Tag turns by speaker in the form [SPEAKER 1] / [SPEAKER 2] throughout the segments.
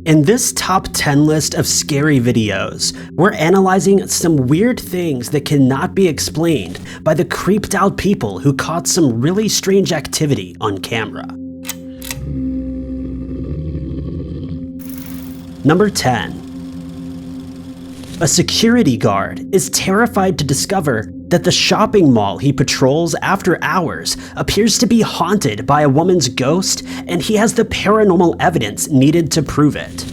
[SPEAKER 1] In this top 10 list of scary videos, we're analyzing some weird things that cannot be explained by the creeped out people who caught some really strange activity on camera. Number 10. A security guard is terrified to discover that the shopping mall he patrols after hours appears to be haunted by a woman's ghost, and he has the paranormal evidence needed to prove it.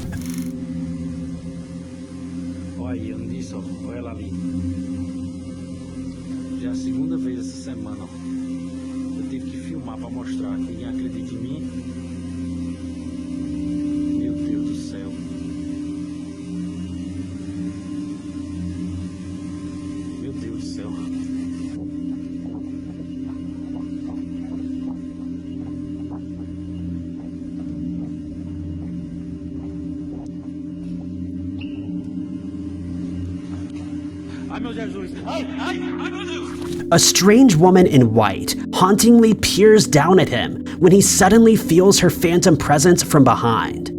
[SPEAKER 1] A strange woman in white hauntingly peers down at him when he suddenly feels her phantom presence from behind.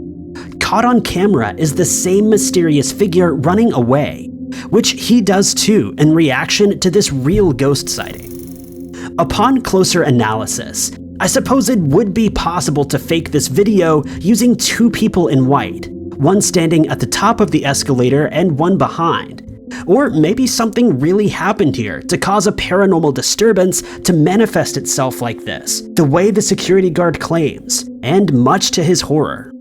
[SPEAKER 1] Caught on camera is the same mysterious figure running away, which he does too in reaction to this real ghost sighting. Upon closer analysis, I suppose it would be possible to fake this video using two people in white, one standing at the top of the escalator and one behind. Or maybe something really happened here to cause a paranormal disturbance to manifest itself like this, the way the security guard claims, and much to his horror.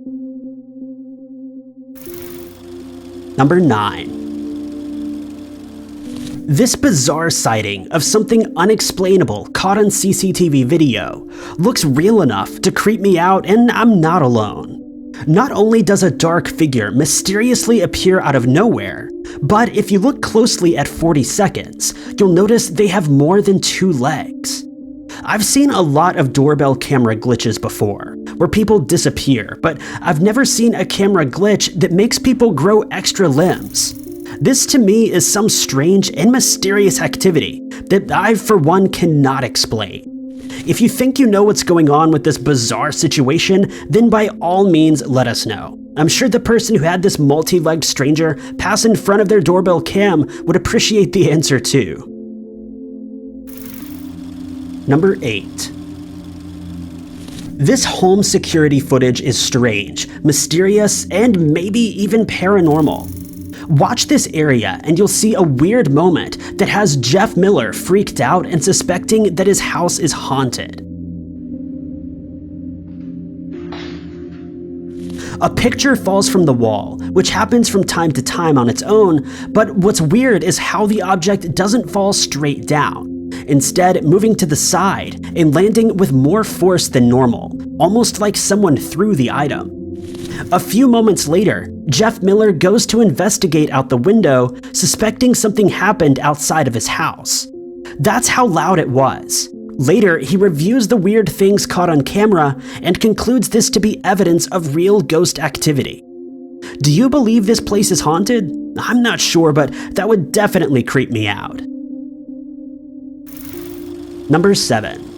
[SPEAKER 1] Number 9. This bizarre sighting of something unexplainable caught on CCTV video looks real enough to creep me out, and I'm not alone. Not only does a dark figure mysteriously appear out of nowhere, but if you look closely at 40 seconds, you'll notice they have more than 2 legs. I've seen a lot of doorbell camera glitches before, where people disappear, but I've never seen a camera glitch that makes people grow extra limbs. This to me is some strange and mysterious activity that I, for one, cannot explain. If you think you know what's going on with this bizarre situation, then by all means let us know. I'm sure the person who had this multi-legged stranger pass in front of their doorbell cam would appreciate the answer too. Number 8. This home security footage is strange, mysterious, and maybe even paranormal. Watch this area and you'll see a weird moment that has Jeff Miller freaked out and suspecting that his house is haunted. A picture falls from the wall, which happens from time to time on its own, but what's weird is how the object doesn't fall straight down, instead moving to the side and landing with more force than normal, almost like someone threw the item. A few moments later, Jeff Miller goes to investigate out the window, suspecting something happened outside of his house. That's how loud it was. Later, he reviews the weird things caught on camera and concludes this to be evidence of real ghost activity. Do you believe this place is haunted? I'm not sure, but that would definitely creep me out. Number 7.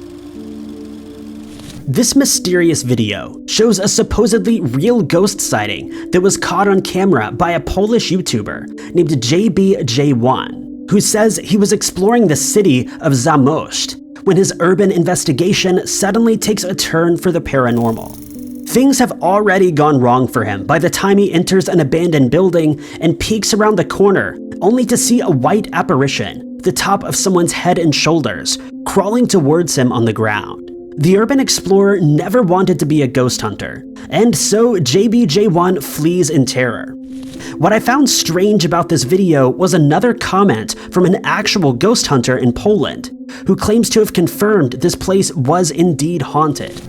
[SPEAKER 1] This mysterious video shows a supposedly real ghost sighting that was caught on camera by a Polish YouTuber named JBJ1, who says he was exploring the city of Zamość when his urban investigation suddenly takes a turn for the paranormal. Things have already gone wrong for him by the time he enters an abandoned building and peeks around the corner, only to see a white apparition, the top of someone's head and shoulders, crawling towards him on the ground. The urban explorer never wanted to be a ghost hunter, and so JBJ1 flees in terror. What I found strange about this video was another comment from an actual ghost hunter in Poland, who claims to have confirmed this place was indeed haunted.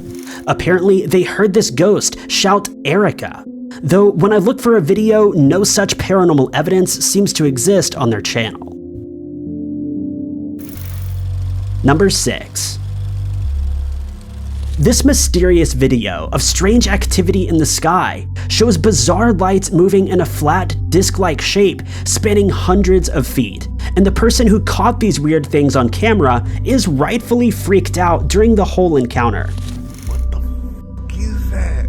[SPEAKER 1] Apparently, they heard this ghost shout "Erica," though when I look for a video, no such paranormal evidence seems to exist on their channel. Number 6. This mysterious video of strange activity in the sky shows bizarre lights moving in a flat, disc-like shape spanning hundreds of feet, and the person who caught these weird things on camera is rightfully freaked out during the whole encounter.
[SPEAKER 2] What the f*** is that?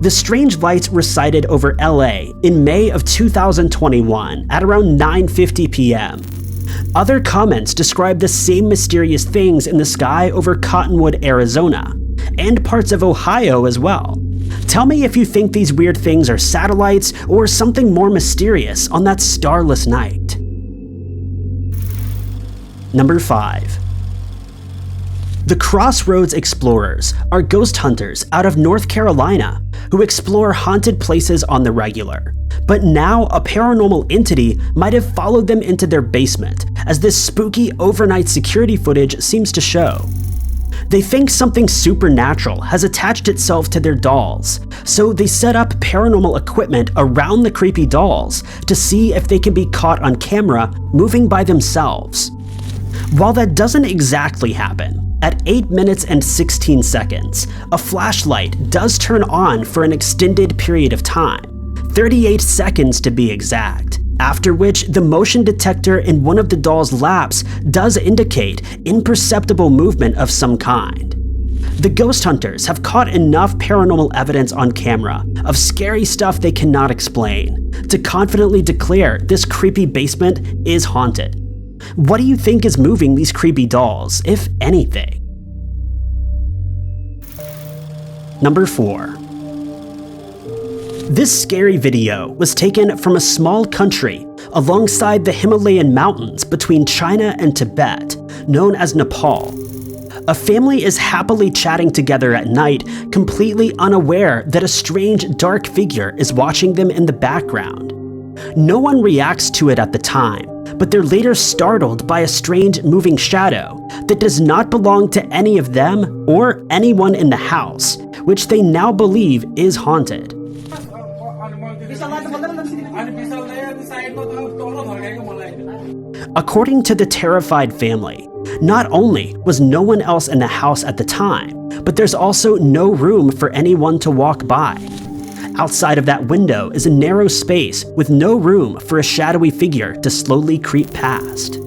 [SPEAKER 1] The strange lights were sighted over LA in May of 2021 at around 9:50 p.m. Other comments describe the same mysterious things in the sky over Cottonwood, Arizona, and parts of Ohio as well. Tell me if you think these weird things are satellites or something more mysterious on that starless night. Number 5. The Crossroads Explorers are ghost hunters out of North Carolina who explore haunted places on the regular. But now a paranormal entity might have followed them into their basement, as this spooky overnight security footage seems to show. They think something supernatural has attached itself to their dolls, so they set up paranormal equipment around the creepy dolls to see if they can be caught on camera moving by themselves. While that doesn't exactly happen, at 8 minutes and 16 seconds, a flashlight does turn on for an extended period of time, 38 seconds to be exact, after which the motion detector in one of the doll's laps does indicate imperceptible movement of some kind. The ghost hunters have caught enough paranormal evidence on camera of scary stuff they cannot explain to confidently declare this creepy basement is haunted. What do you think is moving these creepy dolls, if anything? Number 4. This scary video was taken from a small country alongside the Himalayan mountains between China and Tibet, known as Nepal. A family is happily chatting together at night, completely unaware that a strange dark figure is watching them in the background. No one reacts to it at the time, but they're later startled by a strange moving shadow that does not belong to any of them or anyone in the house, which they now believe is haunted. According to the terrified family, not only was no one else in the house at the time, but there's also no room for anyone to walk by. Outside of that window is a narrow space with no room for a shadowy figure to slowly creep past.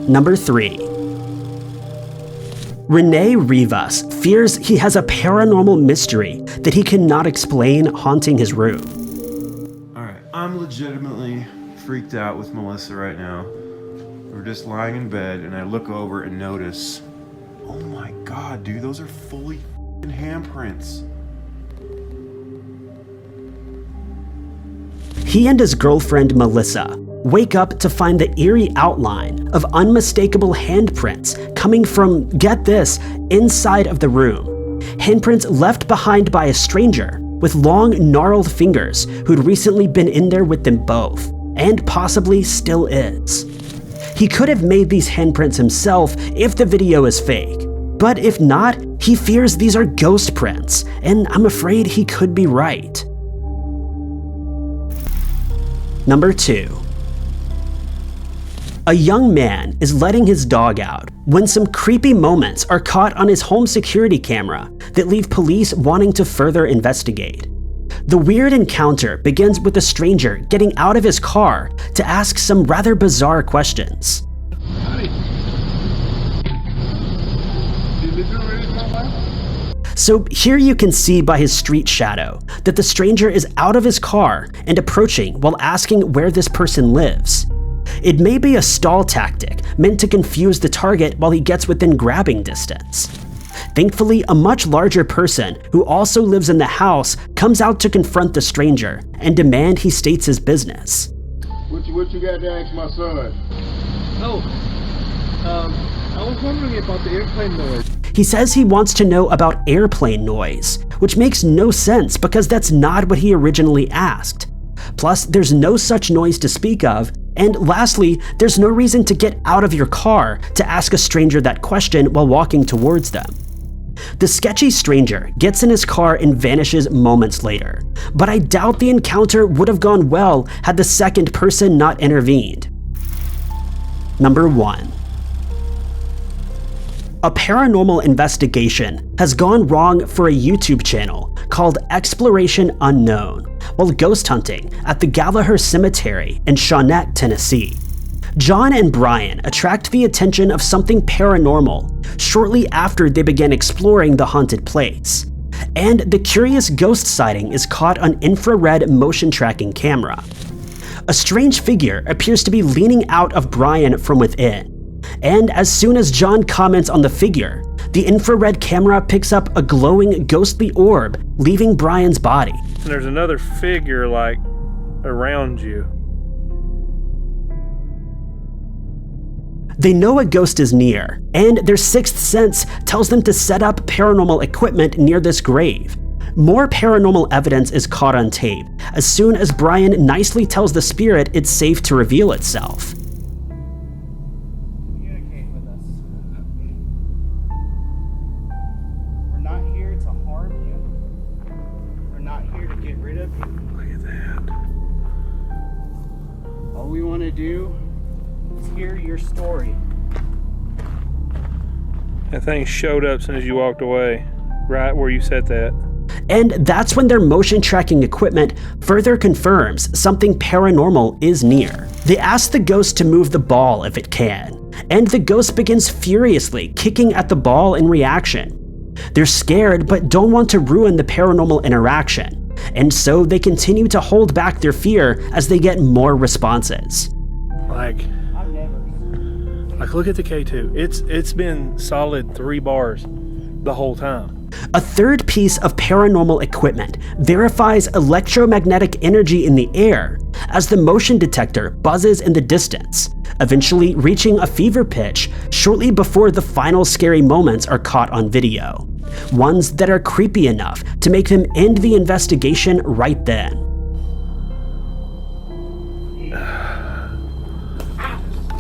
[SPEAKER 1] Number 3. Rene Rivas fears he has a paranormal mystery that he cannot explain haunting his room.
[SPEAKER 2] Alright, I'm legitimately freaked out with Melissa right now. We're just lying in bed and I look over and notice, oh my god, dude, those are fully handprints.
[SPEAKER 1] He and his girlfriend Melissa wake up to find the eerie outline of unmistakable handprints coming from, get this, inside of the room. Handprints left behind by a stranger with long, gnarled fingers who'd recently been in there with them both, and possibly still is. He could have made these handprints himself if the video is fake, but if not, he fears these are ghost prints, and I'm afraid he could be right. Number 2. A young man is letting his dog out when some creepy moments are caught on his home security camera that leave police wanting to further investigate. The weird encounter begins with a stranger getting out of his car to ask some rather bizarre questions. So here you can see by his street shadow that the stranger is out of his car and approaching while asking where this person lives. It may be a stall tactic meant to confuse the target while he gets within grabbing distance. Thankfully, a much larger person who also lives in the house comes out to confront the stranger and demand he states his business.
[SPEAKER 3] What you got to ask my son?
[SPEAKER 4] I was wondering about the airplane noise.
[SPEAKER 1] He says he wants to know about airplane noise, which makes no sense because that's not what he originally asked. Plus, there's no such noise to speak of, and lastly, there's no reason to get out of your car to ask a stranger that question while walking towards them. The sketchy stranger gets in his car and vanishes moments later, but I doubt the encounter would have gone well had the second person not intervened. Number 1. A paranormal investigation has gone wrong for a YouTube channel called Exploration Unknown while ghost hunting at the Gallagher Cemetery in Shawnette, Tennessee. John and Brian attract the attention of something paranormal shortly after they began exploring the haunted place. And the curious ghost sighting is caught on infrared motion tracking camera. A strange figure appears to be leaning out of Brian from within. And as soon as John comments on the figure, the infrared camera picks up a glowing ghostly orb leaving Brian's body.
[SPEAKER 5] And there's another figure like around you.
[SPEAKER 1] They know a ghost is near, and their sixth sense tells them to set up paranormal equipment near this grave. More paranormal evidence is caught on tape, as soon as Brian nicely tells the spirit it's safe to reveal itself.
[SPEAKER 6] Communicate with us. We're not here to harm you. We're not here to get rid of you.
[SPEAKER 5] Look at that.
[SPEAKER 6] All we want to do is hear your story.
[SPEAKER 5] That thing showed up as soon as you walked away, right where you said that.
[SPEAKER 1] And that's when their motion tracking equipment further confirms something paranormal is near. They ask the ghost to move the ball if it can, and the ghost begins furiously kicking at the ball in reaction. They're scared but don't want to ruin the paranormal interaction, and so they continue to hold back their fear as they get more responses.
[SPEAKER 5] Like look at the K2. It's been solid 3 bars the whole time.
[SPEAKER 1] A third piece of paranormal equipment verifies electromagnetic energy in the air as the motion detector buzzes in the distance, eventually reaching a fever pitch shortly before the final scary moments are caught on video. Ones that are creepy enough to make them end the investigation right then.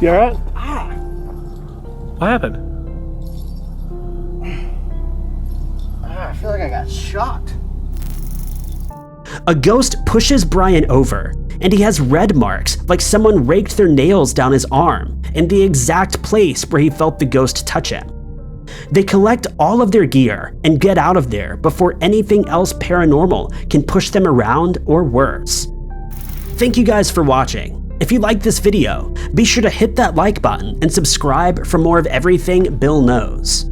[SPEAKER 5] You alright? What happened?
[SPEAKER 6] I feel like I got shocked.
[SPEAKER 1] A ghost pushes Brian over, and he has red marks like someone raked their nails down his arm in the exact place where he felt the ghost touch him. They collect all of their gear and get out of there before anything else paranormal can push them around or worse. Thank you guys for watching. If you liked this video, be sure to hit that like button and subscribe for more of everything Bill knows.